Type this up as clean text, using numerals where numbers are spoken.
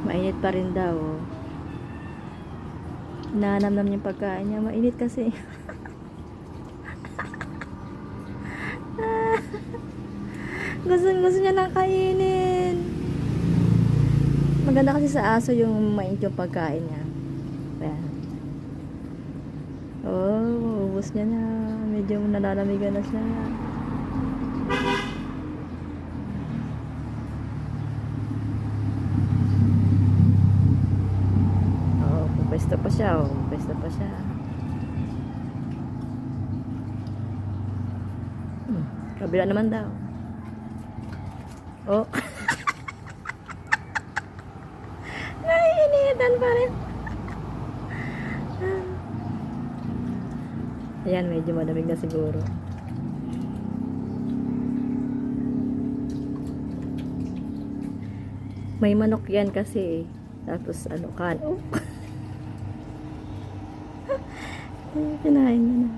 Mainit pa rin daw. Nanamnam yung pagkain niya. Mainit kasi. Gusto niya lang kainin. Maganda kasi sa aso yung mainit yung pagkain niya. Ayan. Oh, ubos niya na. Medyo nalalamigan na siya. Oh, pupwesto pa siya. Oh, pupwesto pa siya. Kabila naman daw. Oh. Naiinitan pa rin. Ayan, medyo madamig na siguro. May manok yan kasi. Tapos ano, kan. Oh. Kinain na na.